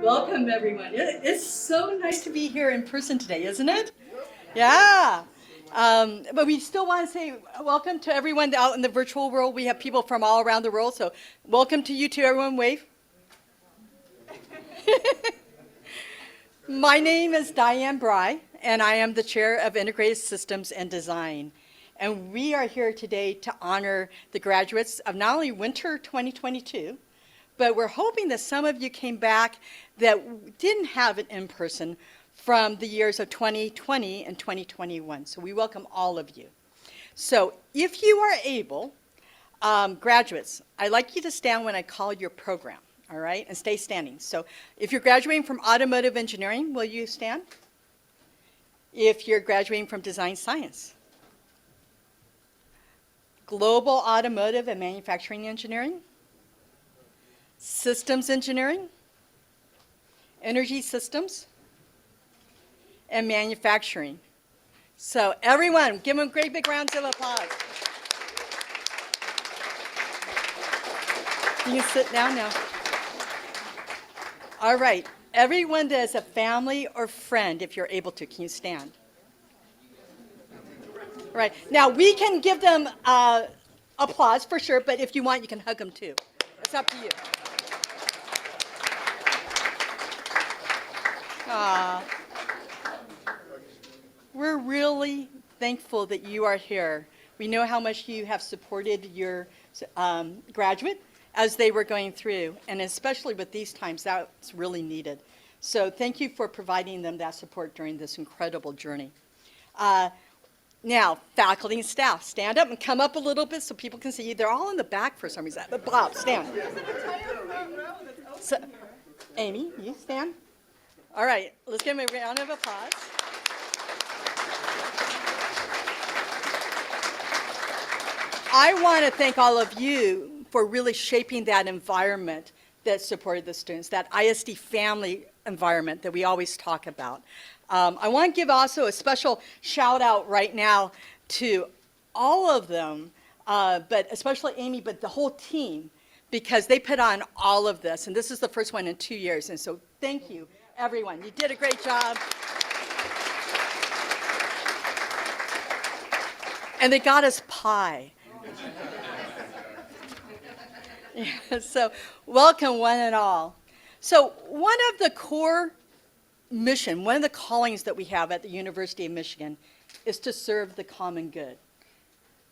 Welcome, everyone. It's so nice to be here in person today, isn't it? Yeah. But we still want to say welcome to everyone out in the virtual world. We have people from all around the world, so welcome to you too, everyone. Wave. My name is Diane Bry, and I am the chair of Integrated Systems and Design. And we are here today to honor the graduates of not only Winter 2022, but we're hoping that some of you came back that didn't have it in person from the years of 2020 and 2021. So we welcome all of you. So if you are able, graduates, I'd like you to stand when I call your program, all right, and stay standing. So if you're graduating from automotive engineering, will you stand? If you're graduating from design science, global automotive and manufacturing engineering, systems engineering, energy systems, and manufacturing. So everyone, give them great big rounds of applause. You can sit down now. All right, everyone that is a family or friend, if you're able to, can you stand? All right, now we can give them applause for sure, but if you want, you can hug them too. It's up to you. We're really thankful that you are here. We know how much you have supported your graduate as they were going through, and especially with these times, that's really needed. So thank you for providing them that support during this incredible journey. Now, faculty and staff, stand up and come up a little bit so people can see you. They're all in the back for some reason. But Bob, stand. So, Amy, you stand. All right, let's give them a round of applause. I want to thank all of you for really shaping that environment that supported the students, that ISD family environment that we always talk about. I want to give also a special shout out right now to all of them, but especially Amy, but the whole team, because they put on all of this, and this is the first one in 2 years, and so thank you, everyone. You did a great job. And they got us pie. Yeah, so welcome one and all. So one of the core mission, one of the callings that we have at the University of Michigan is to serve the common good.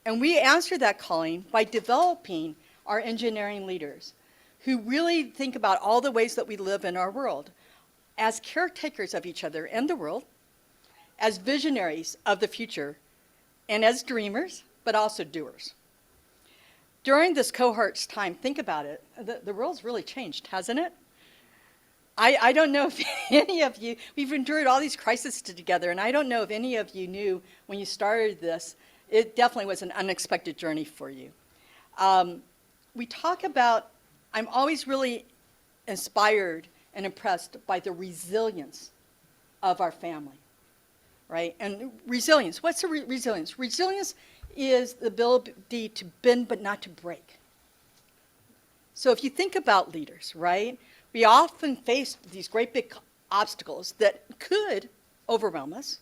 And we answer that calling by developing our engineering leaders who really think about all the ways that we live in our world as caretakers of each other and the world, as visionaries of the future, and as dreamers, but also doers. During this cohort's time, think about it, the world's really changed, hasn't it? I don't know if any of you, we've endured all these crises together, and I don't know if any of you knew when you started this, it definitely was an unexpected journey for you. We talk about, I'm always really inspired and impressed by the resilience of our family, right? And resilience, what's resilience? Resilience is the ability to bend but not to break. So if you think about leaders, right? We often face these great big obstacles that could overwhelm us,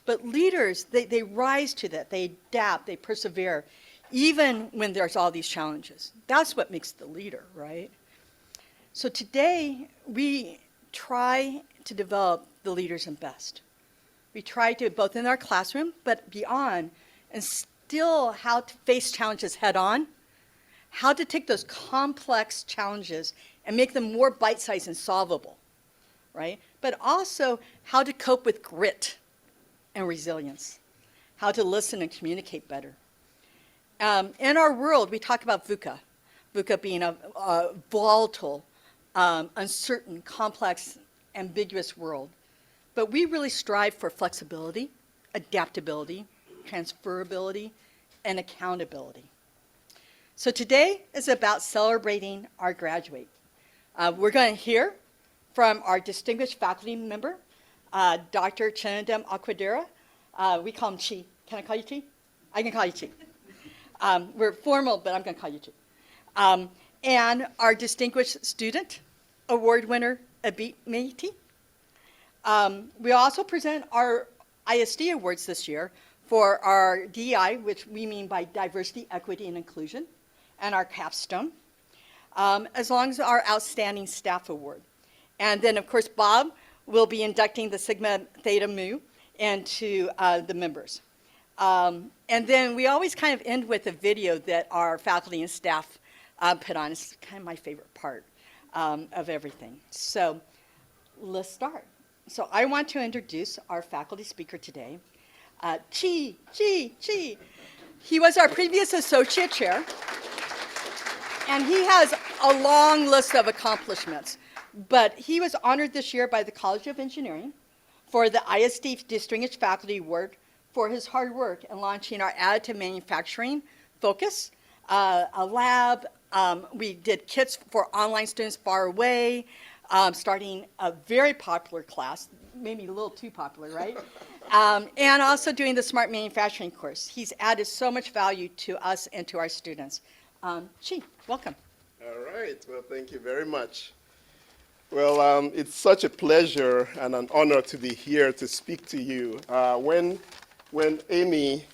but leaders, they rise to that, they adapt, they persevere, even when there's all these challenges. That's what makes the leader, right? So today, we try to develop the leaders and best. We try to, both in our classroom, but beyond, instill how to face challenges head on, how to take those complex challenges and make them more bite-sized and solvable, right? But also how to cope with grit and resilience, how to listen and communicate better. In our world, we talk about VUCA, VUCA being a volatile, uncertain, complex, ambiguous world. But we really strive for flexibility, adaptability, transferability, and accountability. So today is about celebrating our graduate. We're going to hear from our distinguished faculty member, Dr. Chinedem Akwadera. We call him Chi. Can I call you Chi? I can call you Chi. We're formal, but I'm going to call you Chi. And our distinguished student, award winner, Abimati. We also present our ISD awards this year for our DEI, which we mean by diversity, equity, and inclusion, and our capstone, as long as our outstanding staff award. And then, of course, Bob will be inducting the Sigma Theta Mu into the members. And then we always kind of end with a video that our faculty and staff put on. It's kind of my favorite part of everything. So let's start. So I want to introduce our faculty speaker today, Chi. He was our previous associate chair, and he has a long list of accomplishments. But he was honored this year by the College of Engineering for the ISD Distinguished Faculty Award for his hard work in launching our additive manufacturing focus, a lab. We did kits for online students far away, starting a very popular class, maybe a little too popular, right? And also doing the smart manufacturing course. He's added so much value to us and to our students. Chi, welcome. All right, well, thank you very much. Well, it's such a pleasure and an honor to be here to speak to you. When Amy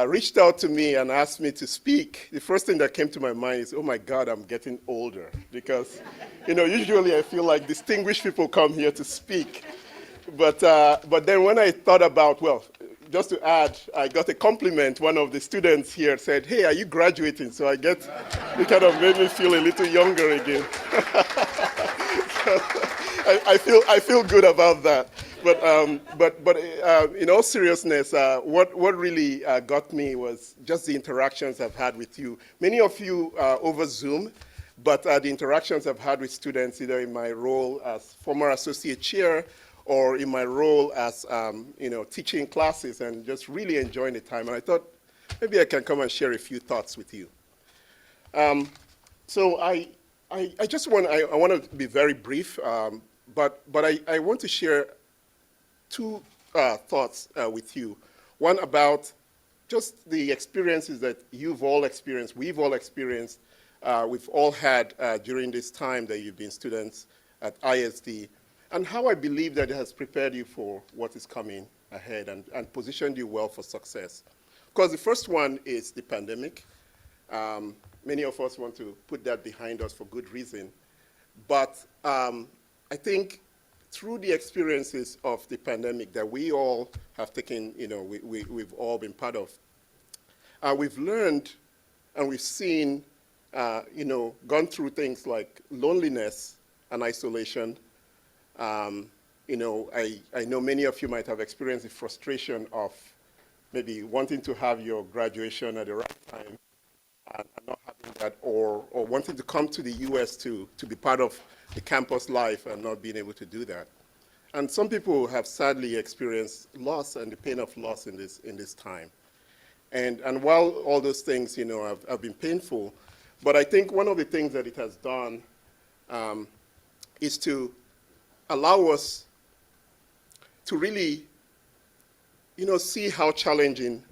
reached out to me and asked me to speak, the first thing that came to my mind is, oh my God, I'm getting older. Because, usually I feel like distinguished people come here to speak. But then when I thought about, well, just to add, I got a compliment. One of the students here said, hey, are you graduating? So it kind of made me feel a little younger again. I feel good about that. But in all seriousness, what really got me was just the interactions I've had with you. Many of you over Zoom, but the interactions I've had with students, either in my role as former associate chair or in my role as teaching classes, and just really enjoying the time. And I thought maybe I can come and share a few thoughts with you. So I want to be very brief, but I want to share two thoughts with you. One about just the experiences that you've all experienced, we've all experienced, we've all had during this time that you've been students at ISD, and how I believe that it has prepared you for what is coming ahead and positioned you well for success. Of course, the first one is the pandemic. Many of us want to put that behind us for good reason. But I think through the experiences of the pandemic that we all have taken, we've all been part of, we've learned and we've seen, gone through things like loneliness and isolation. I know many of you might have experienced the frustration of maybe wanting to have your graduation at the right time and not having that, or wanting to come to the US to be part of the campus life and not being able to do that. And some people have sadly experienced loss and the pain of loss in this time. And while all those things, have been painful, but I think one of the things that it has done is to allow us to really, see how challenging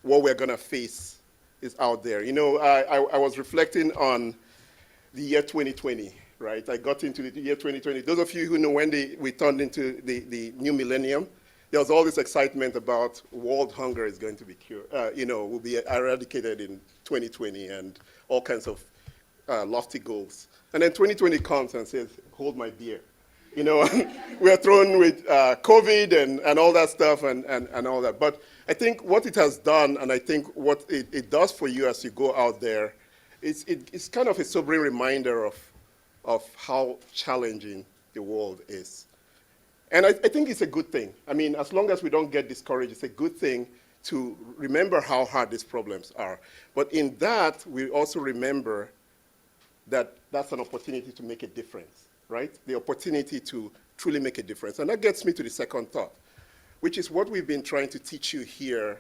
what we're going to face is out there. I was reflecting on the year 2020, right? I got into the year 2020. Those of you who know when we turned into the new millennium, there was all this excitement about world hunger is going to be cured, will be eradicated in 2020 and all kinds of lofty goals. And then 2020 comes and says, hold my beer. We are thrown with COVID and all that stuff and all that. But I think what it has done, and I think what it does for you as you go out there, it's kind of a sobering reminder of how challenging the world is. And I think it's a good thing. I mean, as long as we don't get discouraged, it's a good thing to remember how hard these problems are. But in that, we also remember that that's an opportunity to make a difference. Right? The opportunity to truly make a difference. And that gets me to the second thought, which is what we've been trying to teach you here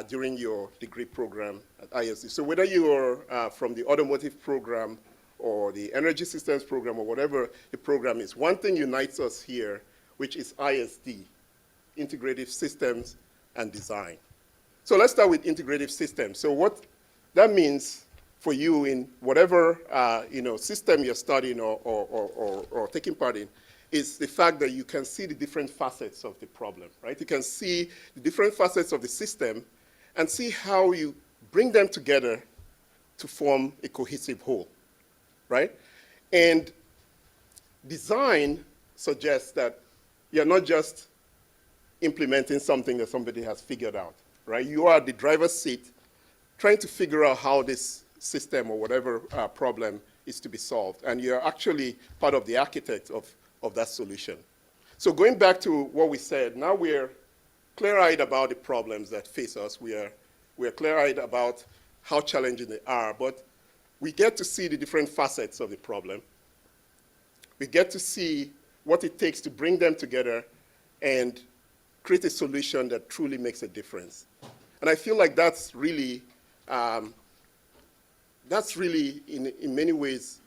during your degree program at ISD. So whether you're from the automotive program or the energy systems program or whatever the program is, one thing unites us here, which is ISD, Integrative Systems and Design. So let's start with integrative systems. So what that means for you in whatever system you're studying or taking part in is the fact that you can see the different facets of the problem, right? You can see the different facets of the system and see how you bring them together to form a cohesive whole, right? And design suggests that you're not just implementing something that somebody has figured out, right? You are at the driver's seat trying to figure out how this system or whatever problem is to be solved. And you're actually part of the architect of that solution. So going back to what we said, now we're clear-eyed about the problems that face us. We're clear-eyed about how challenging they are, but we get to see the different facets of the problem. We get to see what it takes to bring them together and create a solution that truly makes a difference. And I feel like that's really in many ways,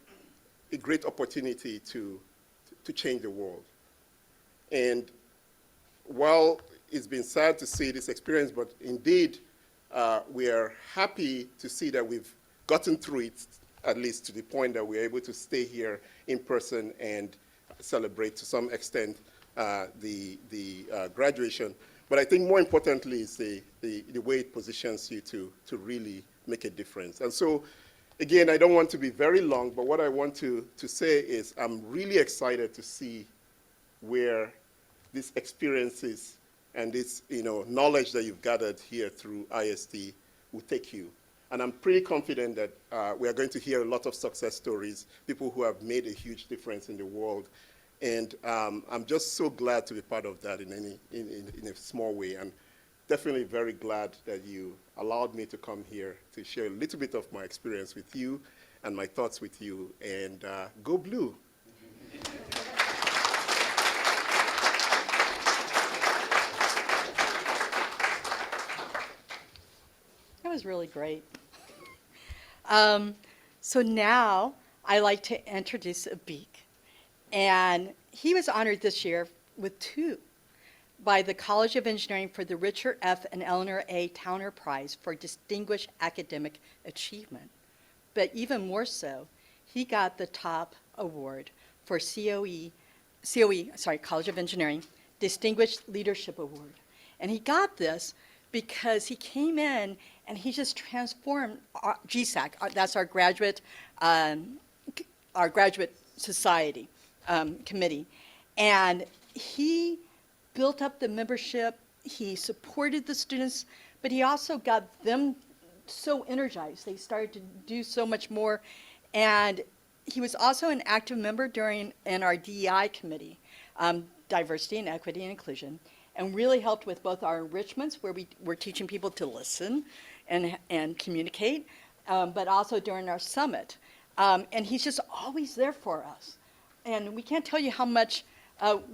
a great opportunity to change the world. And while it's been sad to see this experience, but indeed, we are happy to see that we've gotten through it, at least to the point that we're able to stay here in person and celebrate to some extent the graduation. But I think more importantly is the way it positions you to really make a difference. And so, again, I don't want to be very long, but what I want to say is I'm really excited to see where these experiences and this knowledge that you've gathered here through ISD will take you. And I'm pretty confident that we are going to hear a lot of success stories, people who have made a huge difference in the world. And I'm just so glad to be part of that in a small way. And definitely very glad that you allowed me to come here to share a little bit of my experience with you and my thoughts with you. And go blue. That was really great. So now I'd like to introduce Abik. And he was honored this year with 2 by the College of Engineering for the Richard F. and Eleanor A. Towner Prize for Distinguished Academic Achievement. But even more so, he got the top award for College of Engineering Distinguished Leadership Award. And he got this because he came in and he just transformed GSAC, that's our graduate society committee. And he built up the membership, he supported the students, but he also got them so energized. They started to do so much more. And he was also an active member in our DEI committee, diversity and equity and inclusion, and really helped with both our enrichments, where we were teaching people to listen and communicate, but also during our summit. And he's just always there for us. And we can't tell you how much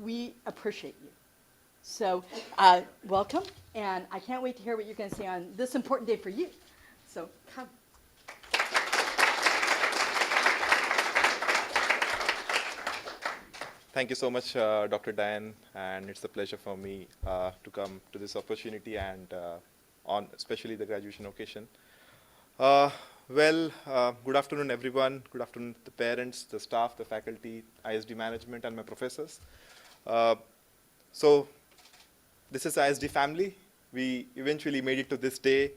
we appreciate you. So welcome, and I can't wait to hear what you're going to say on this important day for you. So come. Thank you so much, Dr. Diane, and it's a pleasure for me to come to this opportunity and on especially the graduation occasion. Good afternoon, everyone. Good afternoon, the parents, the staff, the faculty, ISD management, and my professors. So this is ISD family. We eventually made it to this day.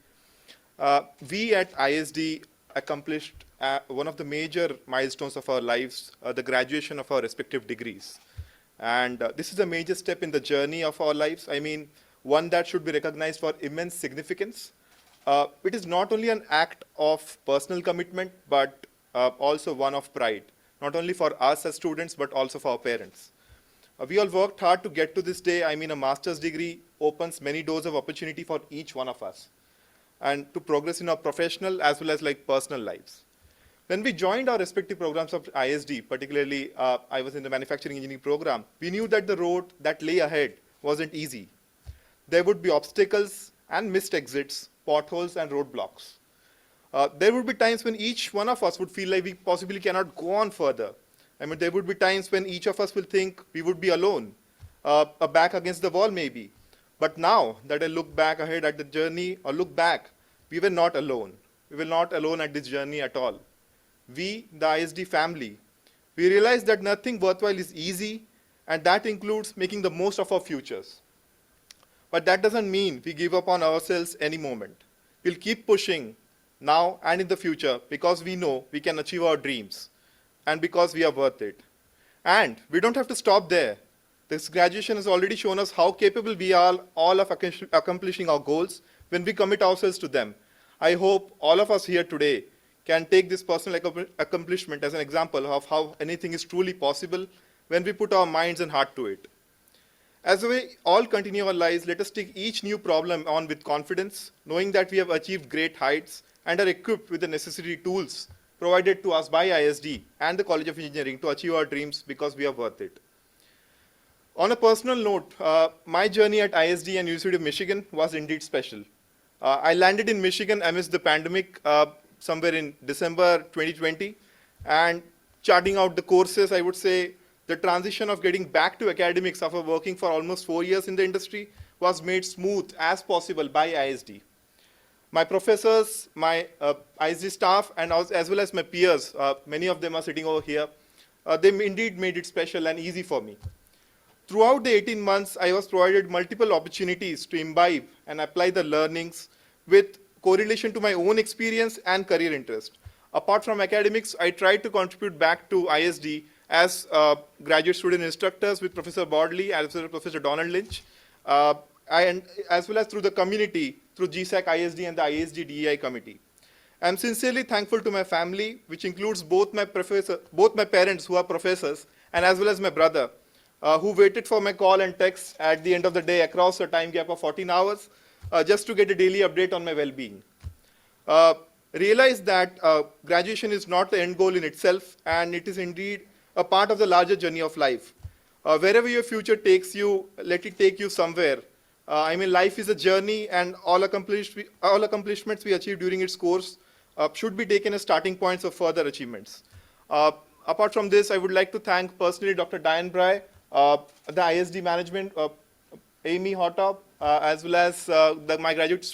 We at ISD accomplished one of the major milestones of our lives, the graduation of our respective degrees. And this is a major step in the journey of our lives. I mean, one that should be recognized for immense significance. It is not only an act of personal commitment, but also one of pride, not only for us as students, but also for our parents. We all worked hard to get to this day. I mean, a master's degree opens many doors of opportunity for each one of us, and to progress in our professional as well as personal lives. When we joined our respective programs of ISD, particularly I was in the manufacturing engineering program, we knew that the road that lay ahead wasn't easy. There would be obstacles and missed exits, potholes and roadblocks. There would be times when each one of us would feel like we possibly cannot go on further. I mean, there would be times when each of us will think we would be alone, a back against the wall maybe. But now that I look back ahead at the journey or look back, we were not alone. we will not alone at this journey at all. We, the ISD family, we realize that nothing worthwhile is easy, and that includes making the most of our futures. But that doesn't mean we give up on ourselves any moment. We'll keep pushing now and in the future because we know we can achieve our dreams and because we are worth it. And we don't have to stop there. This graduation has already shown us how capable we are all of accomplishing our goals when we commit ourselves to them. I hope all of us here today can take this personal accomplishment as an example of how anything is truly possible when we put our minds and heart to it. As we all continue our lives, let us take each new problem on with confidence, knowing that we have achieved great heights and are equipped with the necessary tools provided to us by ISD and the College of Engineering to achieve our dreams because we are worth it. On a personal note, my journey at ISD and University of Michigan was indeed special. I landed in Michigan amidst the pandemic somewhere in December 2020, and charting out the courses, I would say the transition of getting back to academics after working for almost 4 years in the industry was made smooth as possible by ISD. My professors, my ISD staff, and as well as my peers, many of them are sitting over here, they indeed made it special and easy for me. Throughout the 18 months, I was provided multiple opportunities to imbibe and apply the learnings with correlation to my own experience and career interest. Apart from academics, I tried to contribute back to ISD as graduate student instructors with Professor Bodley as well as Professor Donald Lynch, and as well as through the community, through GSAC ISD and the ISD DEI committee. I'm sincerely thankful to my family, which includes both my parents who are professors, and as well as my brother, who waited for my call and text at the end of the day across a time gap of 14 hours, just to get a daily update on my well-being. Realize that graduation is not the end goal in itself, and it is indeed a part of the larger journey of life. Wherever your future takes you, let it take you somewhere. I mean, life is a journey, and all accomplishments we achieve during its course should be taken as starting points of further achievements. Apart from this, I would like to thank personally Dr. Diane Bry, the ISD management, Amy Hotop, as well as my graduate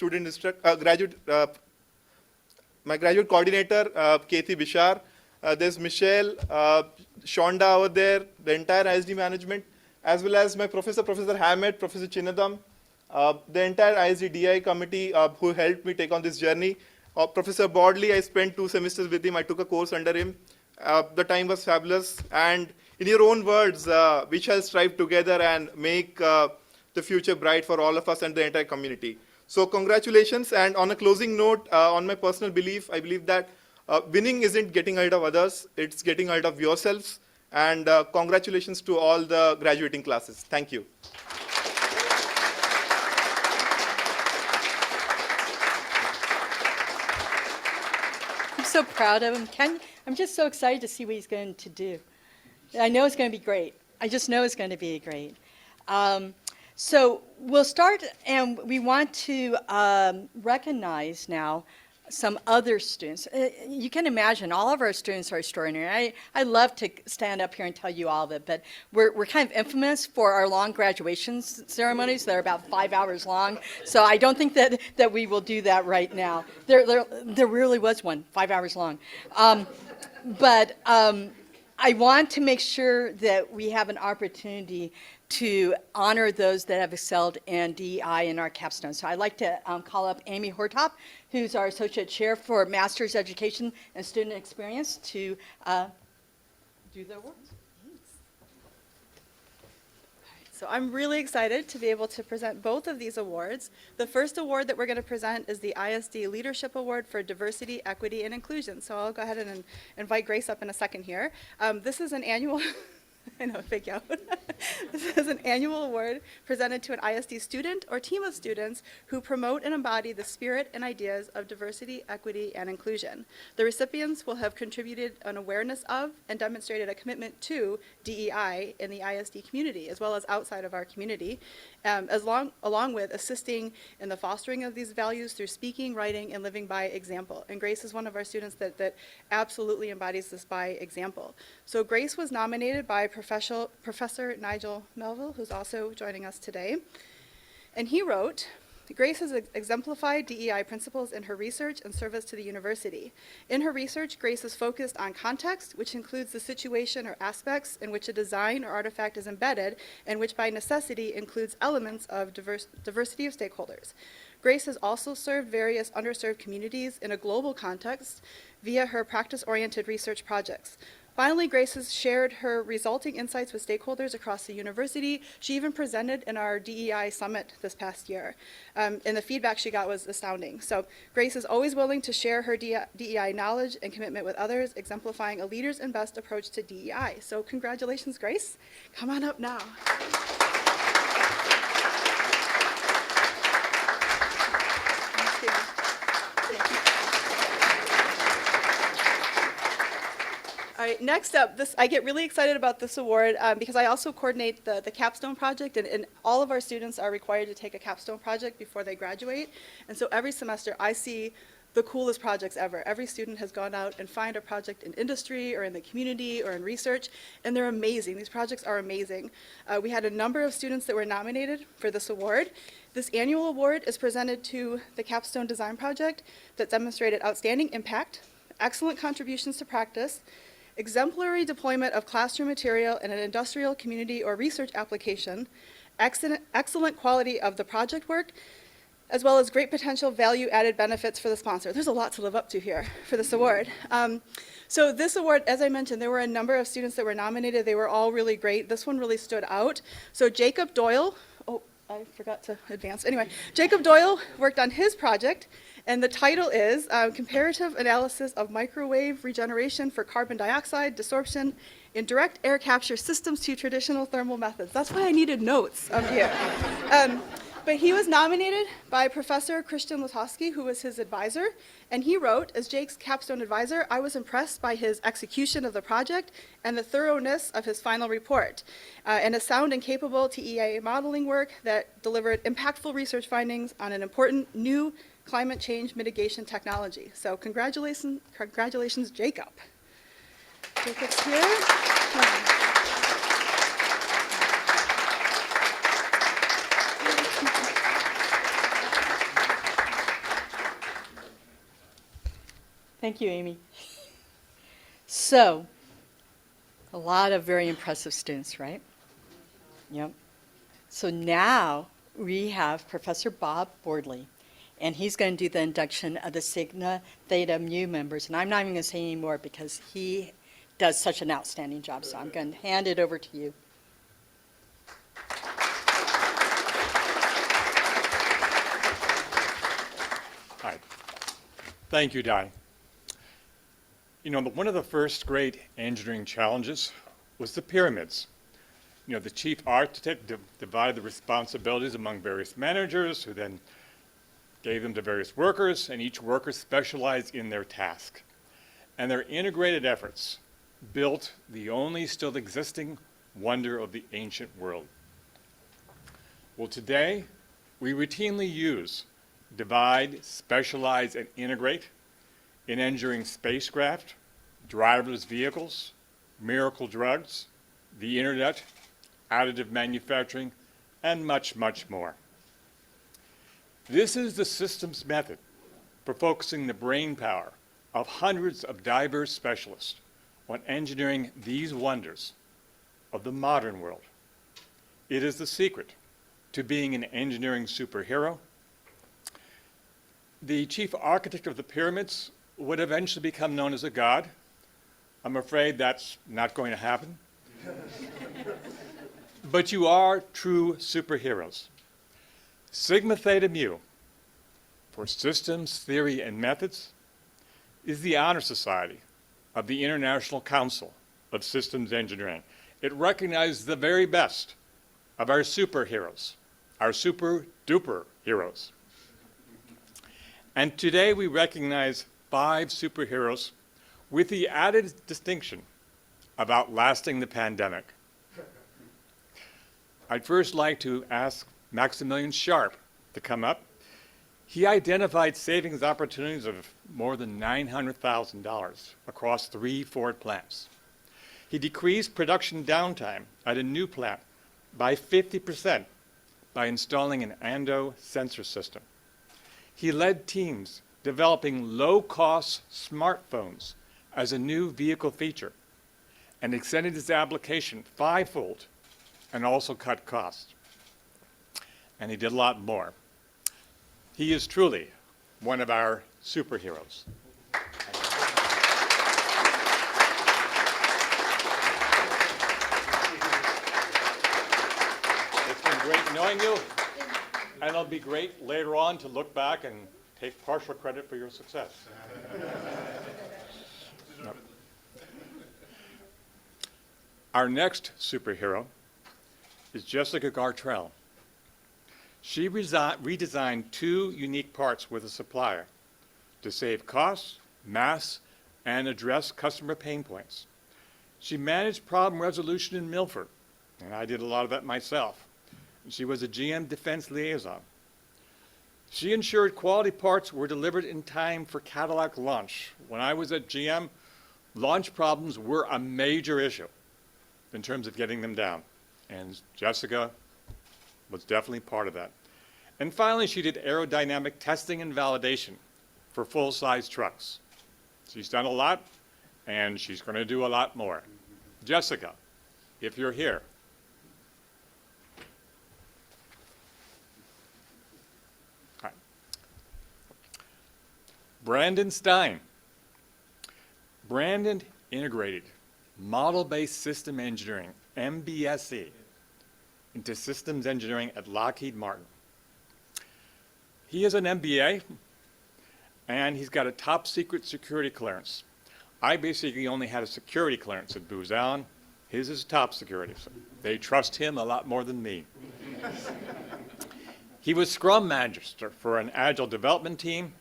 coordinator, Kathy Bishar. There's Michelle, Shonda over there, the entire ISD management, as well as my Professor Hammett, Professor Chinnadam, the entire ISD DI committee who helped me take on this journey. Professor Bodley, I spent 2 semesters with him. I took a course under him. The time was fabulous. And in your own words, we shall strive together and make the future bright for all of us and the entire community. So congratulations. And on a closing note, on my personal belief, I believe that winning isn't getting ahead of others. It's getting ahead of yourselves. And congratulations to all the graduating classes. Thank you. I'm so proud of him. I'm just so excited to see what he's going to do. I know it's going to be great. I just know it's going to be great. So we'll start, and we want to recognize now some other students. You can imagine all of our students are extraordinary. I love to stand up here and tell you all of it, but we're kind of infamous for our long graduation ceremonies. They're about 5 hours long, so I don't think that we will do that right now. There really was one, 5 hours long. But I want to make sure that we have an opportunity to honor those that have excelled in DEI in our capstone. So I'd like to call up Amy Hortop, who's our Associate Chair for Master's Education and Student Experience, to do the awards. So I'm really excited to be able to present both of these awards. The first award that we're going to present is the ISD Leadership Award for Diversity, Equity, and Inclusion. So I'll go ahead and invite Grace up in a second here. This is an annual... I know, fake out. This is an annual award presented to an ISD student or team of students who promote and embody the spirit and ideas of diversity, equity, and inclusion. The recipients will have contributed an awareness of and demonstrated a commitment to DEI in the ISD community, as well as outside of our community, along with assisting in the fostering of these values through speaking, writing, and living by example. And Grace is one of our students that absolutely embodies this by example. So Grace was nominated by Professor Nigel Melville, who's also joining us today. And he wrote, Grace has exemplified DEI principles in her research and service to the university. In her research, Grace is focused on context, which includes the situation or aspects in which a design or artifact is embedded, and which by necessity includes elements of diversity of stakeholders. Grace has also served various underserved communities in a global context via her practice-oriented research projects. Finally, Grace has shared her resulting insights with stakeholders across the university. She even presented in our DEI summit this past year, and the feedback she got was astounding. So Grace is always willing to share her DEI knowledge and commitment with others, exemplifying a leader's and best approach to DEI. So congratulations, Grace. Come on up now. All right, next up, I get really excited about this award because I also coordinate the capstone project, and all of our students are required to take a capstone project before they graduate. And so every semester I see the coolest projects ever. Every student has gone out and found a project in industry or in the community or in research, and they're amazing. These projects are amazing. We had a number of students that were nominated for this award. This annual award is presented to the capstone design project that demonstrated outstanding impact, excellent contributions to practice, exemplary deployment of classroom material in an industrial, community, or research application, excellent quality of the project work, as well as great potential value-added benefits for the sponsor. There's a lot to live up to here for this award. So this award, as I mentioned, there were a number of students that were nominated. They were all really great. This one really stood out. So Jacob Doyle, oh, I forgot to advance. Anyway, Jacob Doyle worked on his project, and the title is Comparative Analysis of Microwave Regeneration for Carbon Dioxide Desorption in Direct Air Capture Systems to Traditional Thermal Methods. That's why I needed notes up here. But he was nominated by Professor Christian Latowski, who was his advisor, and he wrote, as Jake's capstone advisor, I was impressed by his execution of the project and the thoroughness of his final report, and a sound and capable TEA modeling work that delivered impactful research findings on an important new climate change mitigation technology. So congratulations, Jacob. Jacob's here. Thank you, Amy. So, a lot of very impressive students, right? Yep. So now we have Professor Bob Bordley, and he's going to do the induction of the Sigma Theta Mu members. And I'm not even going to say any more because he does such an outstanding job. So I'm going to hand it over to you. Hi. Thank you, Di. You know, one of the first great engineering challenges was the pyramids. You know, the chief architect divided the responsibilities among various managers who then gave them to various workers, and each worker specialized in their task. And their integrated efforts built the only still existing wonder of the ancient world. Well, today, we routinely use divide, specialize, and integrate in engineering spacecraft, driverless vehicles, miracle drugs, the internet, additive manufacturing, and much, much more. This is the systems method for focusing the brain power of hundreds of diverse specialists on engineering these wonders of the modern world. It is the secret to being an engineering superhero. The chief architect of the pyramids would eventually become known as a god. I'm afraid that's not going to happen. But you are true superheroes. Sigma Theta Mu, for Systems, Theory, and Methods, is the honor society of the International Council of Systems Engineering. It recognizes the very best of our superheroes, our super-duper heroes. And today we recognize 5 superheroes with the added distinction of outlasting the pandemic. I'd first like to ask Maximilian Sharp to come up. He identified savings opportunities of more than $900,000 across 3 Ford plants. He decreased production downtime at a new plant by 50% by installing an ANDO sensor system. He led teams developing low-cost smartphones as a new vehicle feature and extended his application fivefold and also cut costs. And he did a lot more. He is truly one of our superheroes. It's been great knowing you, and it'll be great later on to look back and take partial credit for your success. No. Our next superhero is Jessica Gartrell. She redesigned 2 unique parts with a supplier to save costs, mass, and address customer pain points. She managed problem resolution in Milford, and I did a lot of that myself. She was a GM defense liaison. She ensured quality parts were delivered in time for Cadillac launch. When I was at GM, launch problems were a major issue in terms of getting them down, and Jessica was definitely part of that. And finally, she did aerodynamic testing and validation for full-size trucks. She's done a lot, and she's going to do a lot more. Jessica, if you're here. Hi. Brandon Stein. Brandon integrated model-based system engineering, MBSE, into systems engineering at Lockheed Martin. He has an MBA, and he's got a top secret security clearance. I basically only had a security clearance at Booz Allen. His is top security, so they trust him a lot more than me. He was Scrum Master for an agile development team,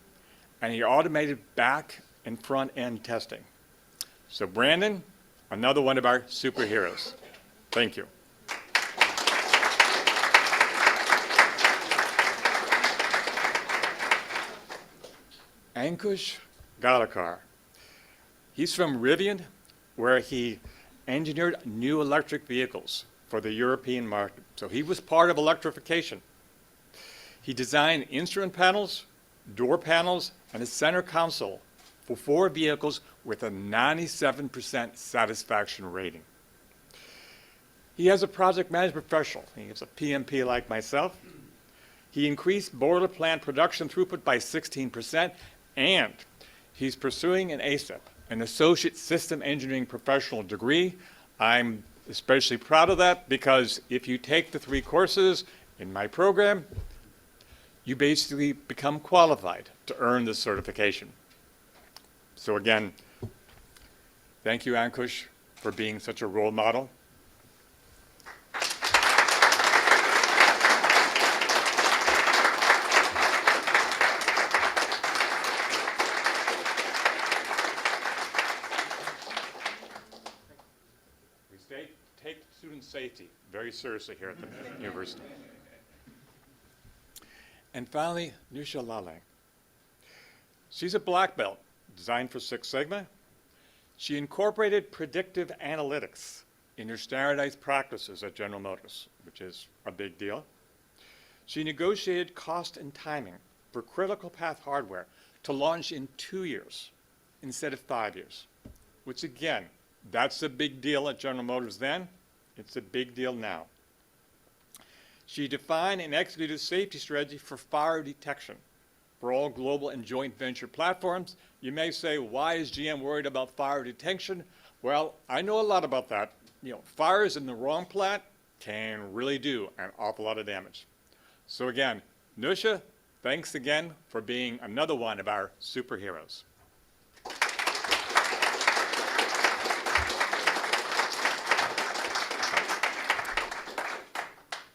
and he automated back and front end testing. So Brandon, another one of our superheroes. Thank you. Ankush Galakar. He's from Rivian, where he engineered new electric vehicles for the European market. So he was part of electrification. He designed instrument panels, door panels, and a center console for 4 vehicles with a 97% satisfaction rating. He has a project management professional. He is a PMP like myself. He increased boiler plant production throughput by 16%, and he's pursuing an ASIP, an Associate System Engineering Professional degree. I'm especially proud of that because if you take the 3 courses in my program, you basically become qualified to earn this certification. So again, thank you, Ankush, for being such a role model. Take student safety very seriously here at the university. And finally, Nusha Laleng. She's a black belt designed for Six Sigma. She incorporated predictive analytics in her standardized practices at General Motors, which is a big deal. She negotiated cost and timing for critical path hardware to launch in 2 years instead of 5 years, which again, that's a big deal at General Motors then. It's a big deal now. She defined and executed a safety strategy for fire detection for all global and joint venture platforms. You may say, why is GM worried about fire detection? Well, I know a lot about that. Fires in the wrong plant can really do an awful lot of damage. So again, Nusha, thanks again for being another one of our superheroes.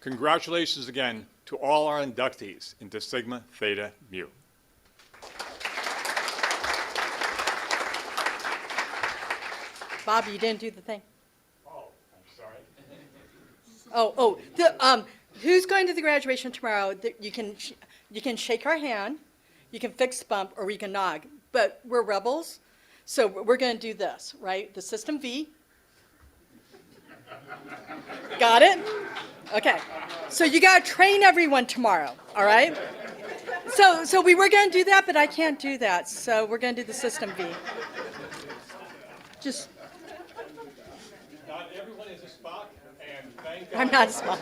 Congratulations again to all our inductees into Sigma Theta Mu. Bob, you didn't do the thing. Oh, I'm sorry. Who's going to the graduation tomorrow? You can shake our hand, you can fist bump, or you can nod. But we're rebels, so we're going to do this, right? The system V. Got it? Okay, so you gotta train everyone tomorrow, all right? So we were gonna do that, but I can't do that, so we're gonna do the system V. Just, Not everyone is a Spock, and thank God. I'm not a spy.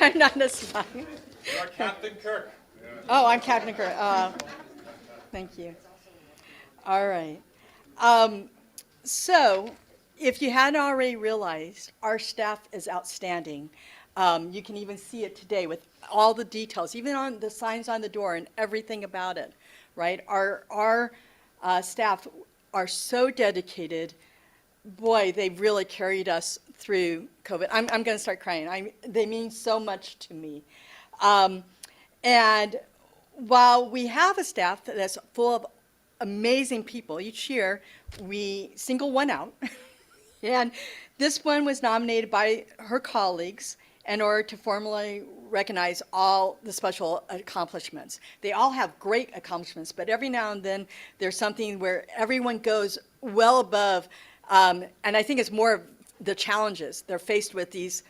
I'm not a spy. You're Captain Kirk. Oh, I'm Captain Kirk. Thank you. All right. So, if you hadn't already realized, our staff is outstanding. You can even see it today with all the details, even on the signs on the door and everything about it, right? Our staff are so dedicated. Boy, they've really carried us through COVID. I'm going to start crying. They mean so much to me. And while we have a staff that's full of amazing people, each year we single one out. And this one was nominated by her colleagues in order to formally recognize all the special accomplishments. They all have great accomplishments, but every now and then there's something where everyone goes well above, and I think it's more of the challenges. They're faced with these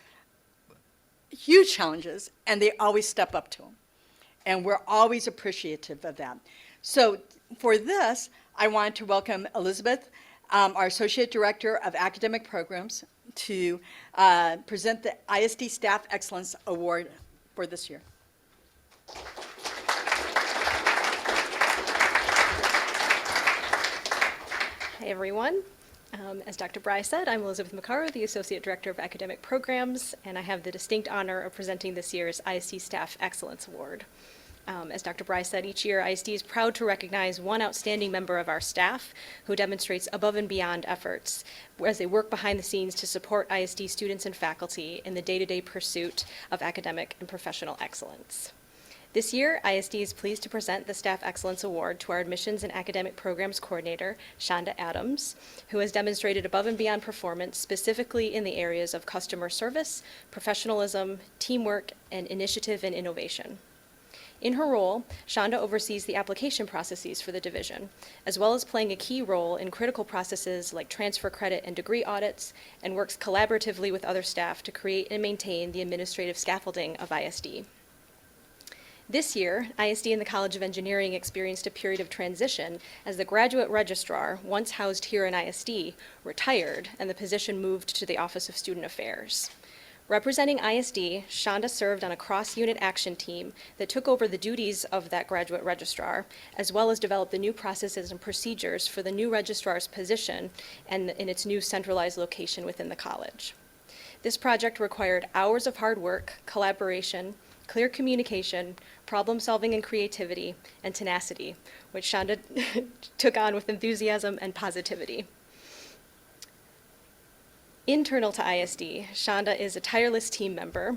huge challenges, and they always step up to them. And we're always appreciative of that. So for this, I wanted to welcome Elizabeth, our Associate Director of Academic Programs, to present the ISD Staff Excellence Award for this year. Hi, everyone. As Dr. Bry said, I'm Elizabeth McCarrow, the Associate Director of Academic Programs, and I have the distinct honor of presenting this year's ISD Staff Excellence Award. As Dr. Bry said, each year ISD is proud to recognize one outstanding member of our staff who demonstrates above and beyond efforts as they work behind the scenes to support ISD students and faculty in the day-to-day pursuit of academic and professional excellence. This year, ISD is pleased to present the Staff Excellence Award to our Admissions and Academic Programs Coordinator, Shonda Adams, who has demonstrated above and beyond performance specifically in the areas of customer service, professionalism, teamwork, and initiative and innovation. In her role, Shonda oversees the application processes for the division, as well as playing a key role in critical processes like transfer credit and degree audits, and works collaboratively with other staff to create and maintain the administrative scaffolding of ISD. This year, ISD and the College of Engineering experienced a period of transition as the graduate registrar, once housed here in ISD, retired and the position moved to the Office of Student Affairs. Representing ISD, Shonda served on a cross-unit action team that took over the duties of that graduate registrar, as well as developed the new processes and procedures for the new registrar's position and in its new centralized location within the college. This project required hours of hard work, collaboration, clear communication, problem-solving and creativity, and tenacity, which Shonda took on with enthusiasm and positivity. Internal to ISD, Shonda is a tireless team member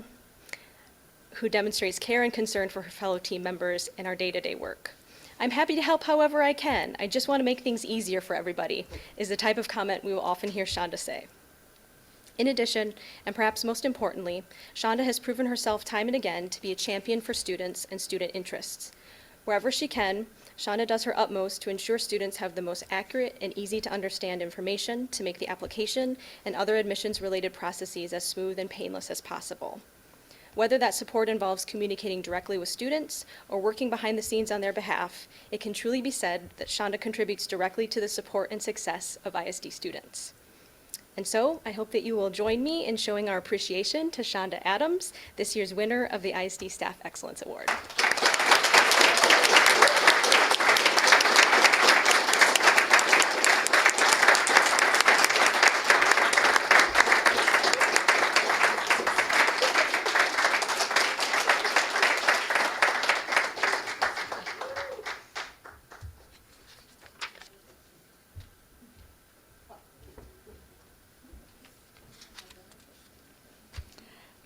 who demonstrates care and concern for her fellow team members in our day-to-day work. "I'm happy to help however I can. I just want to make things easier for everybody," is the type of comment we will often hear Shonda say. In addition, and perhaps most importantly, Shonda has proven herself time and again to be a champion for students and student interests. Wherever she can, Shonda does her utmost to ensure students have the most accurate and easy to understand information to make the application and other admissions-related processes as smooth and painless as possible. Whether that support involves communicating directly with students or working behind the scenes on their behalf, it can truly be said that Shonda contributes directly to the support and success of ISD students. And so, I hope that you will join me in showing our appreciation to Shonda Adams, this year's winner of the ISD Staff Excellence Award.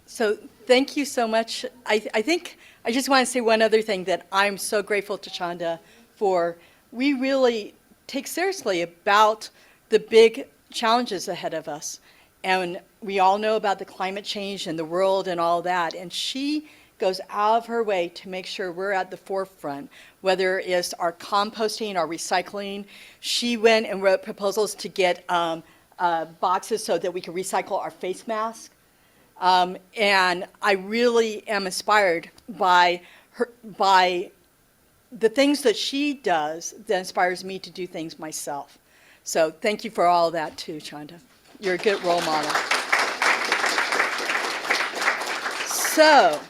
So thank you so much. I think I just want to say one other thing that I'm so grateful to Shonda for. We really take seriously about the big challenges ahead of us. And we all know about the climate change and the world and all that. And she goes out of her way to make sure we're at the forefront, whether it's our composting, our recycling. She went and wrote proposals to get boxes so that we can recycle our face masks. And I really am inspired by the things that she does that inspires me to do things myself. So thank you for all of that too, Chanda. You're a good role model. So,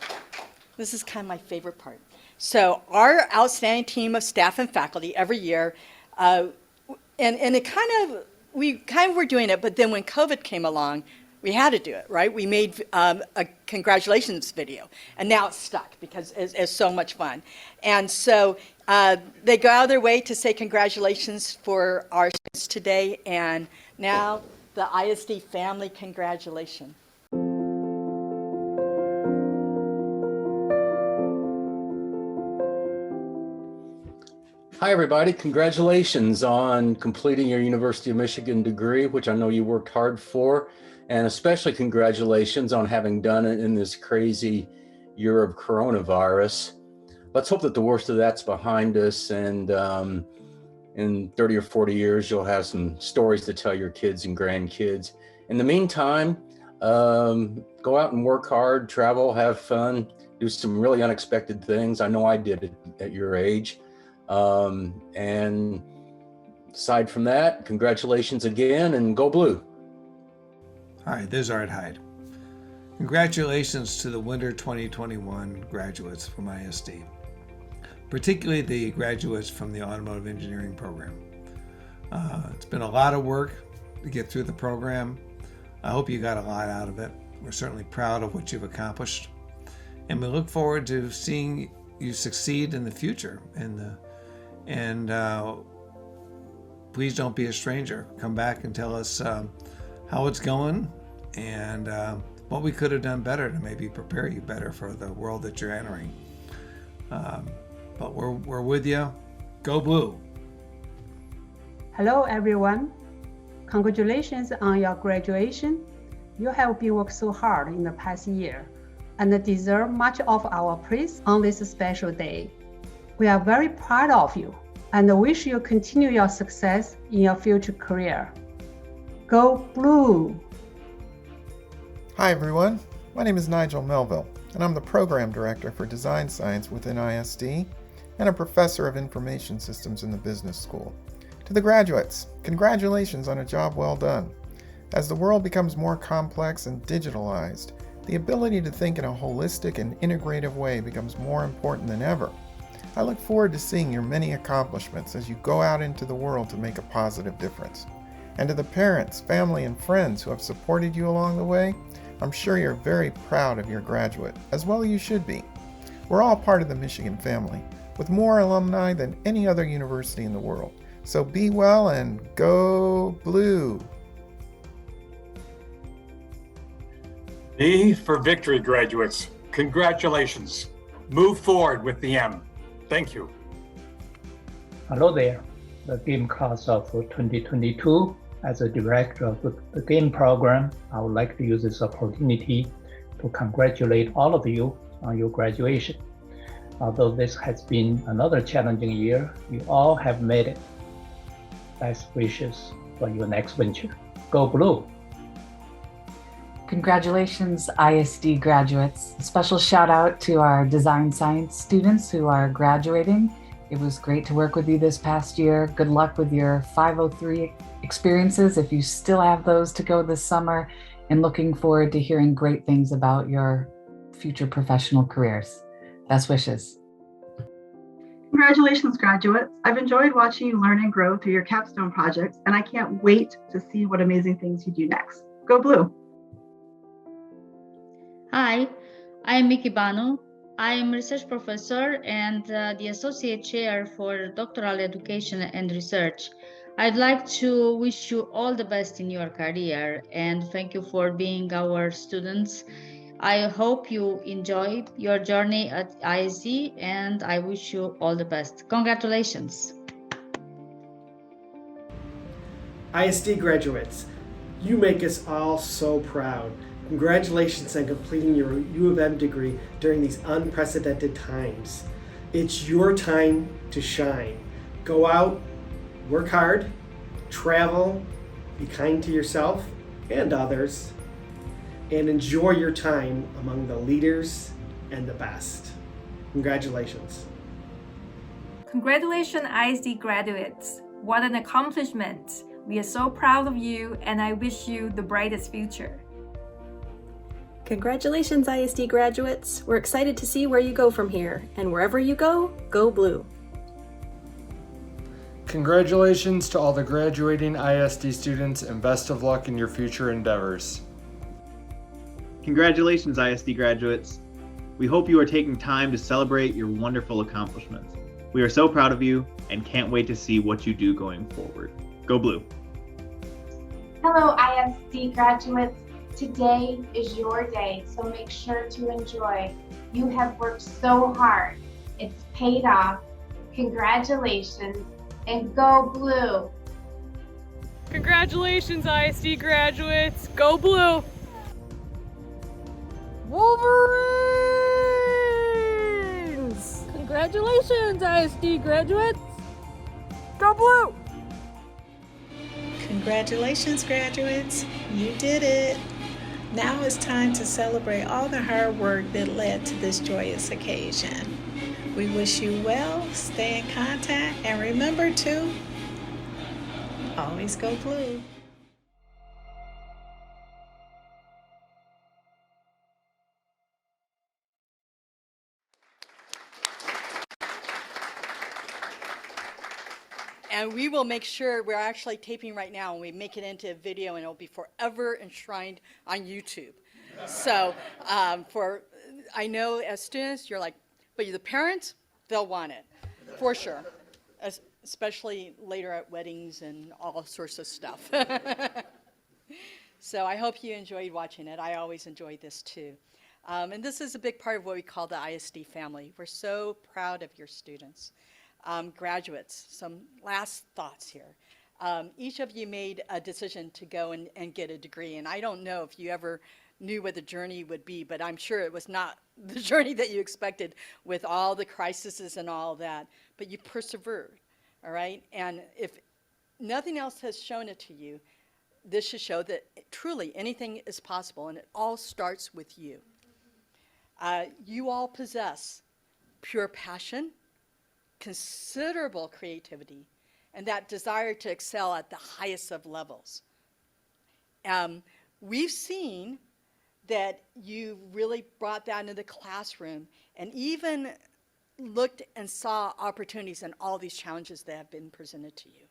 this is kind of my favorite part. So our outstanding team of staff and faculty every year, and we kind of were doing it, but then when COVID came along, we had to do it, right? We made a congratulations video, and now it's stuck because it's so much fun. And so they go out of their way to say congratulations for our students today, and now the ISD family congratulations. Hi, everybody. Congratulations on completing your University of Michigan degree, which I know you worked hard for, and especially congratulations on having done it in this crazy year of coronavirus. Let's hope that the worst of that's behind us, and in 30 or 40 years, you'll have some stories to tell your kids and grandkids. In the meantime, go out and work hard, travel, have fun, do some really unexpected things. I know I did it at your age. And aside from that, congratulations again, and go blue. Hi, this is Art Hyde. Congratulations to the winter 2021 graduates from ISD, particularly the graduates from the automotive engineering program. It's been a lot of work to get through the program. I hope you got a lot out of it. We're certainly proud of what you've accomplished, and we look forward to seeing you succeed in the future. And please don't be a stranger. Come back and tell us how it's going and what we could have done better to maybe prepare you better for the world that you're entering. But we're with you. Go blue. Hello, everyone. Congratulations on your graduation. You have been working so hard in the past year and deserve much of our praise on this special day. We are very proud of you and wish you continue your success in your future career. Go blue! Hi everyone, my name is Nigel Melville, and I'm the Program Director for Design Science within ISD and a Professor of Information Systems in the Business School. To the graduates, congratulations on a job well done. As the world becomes more complex and digitalized, the ability to think in a holistic and integrative way becomes more important than ever. I look forward to seeing your many accomplishments as you go out into the world to make a positive difference. And to the parents, family, and friends who have supported you along the way, I'm sure you're very proud of your graduate, as well you should be. We're all part of the Michigan family, with more alumni than any other university in the world. So be well and go blue! V for victory, graduates. Congratulations. Move forward with the M. Thank you. Hello there, the game class of 2022. As a director of the game program, I would like to use this opportunity to congratulate all of you on your graduation. Although this has been another challenging year, you all have made it. Best wishes for your next venture. Go blue! Congratulations, ISD graduates. A special shout out to our design science students who are graduating. It was great to work with you this past year. Good luck with your 503 experiences if you still have those to go this summer, and looking forward to hearing great things about your future professional careers. Best wishes. Congratulations, graduates. I've enjoyed watching you learn and grow through your capstone projects, and I can't wait to see what amazing things you do next. Go blue! Hi, I'm Miki Banu. I'm research professor and the associate chair for doctoral education and research. I'd like to wish you all the best in your career and thank you for being our students. I hope you enjoy your journey at ISD and I wish you all the best. Congratulations. ISD graduates, you make us all so proud. Congratulations on completing your U of M degree during these unprecedented times. It's your time to shine. Go out, work hard, travel, be kind to yourself and others, and enjoy your time among the leaders and the best. Congratulations. Congratulations, ISD graduates. What an accomplishment. We are so proud of you, and I wish you the brightest future. Congratulations, ISD graduates. We're excited to see where you go from here, and wherever you go, go blue. Congratulations to all the graduating ISD students, and best of luck in your future endeavors. Congratulations, ISD graduates. We hope you are taking time to celebrate your wonderful accomplishments. We are so proud of you and can't wait to see what you do going forward. Go blue. Hello, ISD graduates. Today is your day, so make sure to enjoy. You have worked so hard. It's paid off. Congratulations, and go blue. Congratulations, ISD graduates. Go blue. Wolverines! Congratulations, ISD graduates. Go blue. Congratulations, graduates. You did it. Now it's time to celebrate all the hard work that led to this joyous occasion. We wish you well, stay in contact, and remember to always go blue. And we will make sure, we're actually taping right now, and we make it into a video, and it'll be forever enshrined on YouTube. So I know as students, you're like, but the parents, they'll want it, for sure, especially later at weddings and all sorts of stuff. So I hope you enjoyed watching it. I always enjoy this too. And this is a big part of what we call the ISD family. We're so proud of your students. Graduates, some last thoughts here. Each of you made a decision to go and get a degree, and I don't know if you ever knew what the journey would be, but I'm sure it was not the journey that you expected with all the crises and all that, but you persevered, all right? And if nothing else has shown it to you, this should show that truly anything is possible, and it all starts with you. You all possess pure passion, considerable creativity, and that desire to excel at the highest of levels. We've seen that you really brought that into the classroom and even looked and saw opportunities in all these challenges that have been presented to you.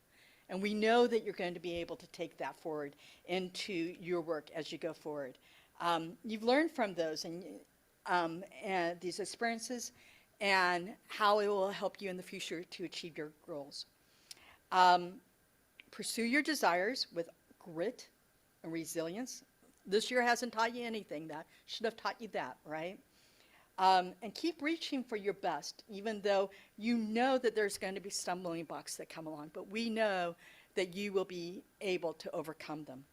And we know that you're going to be able to take that forward into your work as you go forward. You've learned from those and these experiences and how it will help you in the future to achieve your goals. Pursue your desires with grit and resilience. This year hasn't taught you anything. That should have taught you that, right? And keep reaching for your best, even though you know that there's going to be stumbling blocks that come along, but we know that you will be able to overcome them.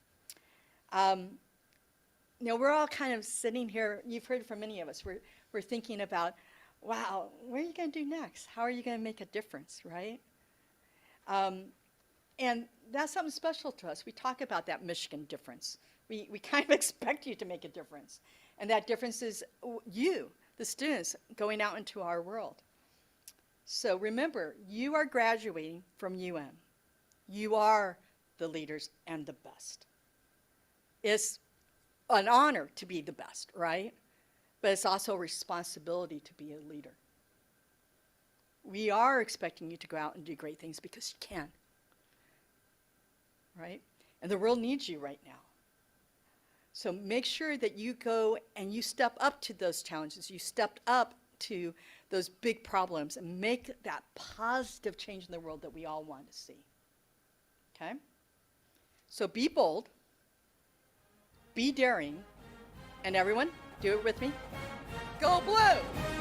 You know, we're all kind of sitting here, you've heard from many of us, we're thinking about, wow, what are you going to do next? How are you going to make a difference, right? And that's something special to us. We talk about that Michigan difference. We kind of expect you to make a difference. And that difference is you, the students, going out into our world. So remember, you are graduating from UM. You are the leaders and the best. It's an honor to be the best, right? But it's also a responsibility to be a leader. We are expecting you to go out and do great things because you can, right? And the world needs you right now. So make sure that you go and you step up to those challenges. You stepped up to those big problems and make that positive change in the world that we all want to see. Okay? So be bold, be daring, and everyone, do it with me. Go blue!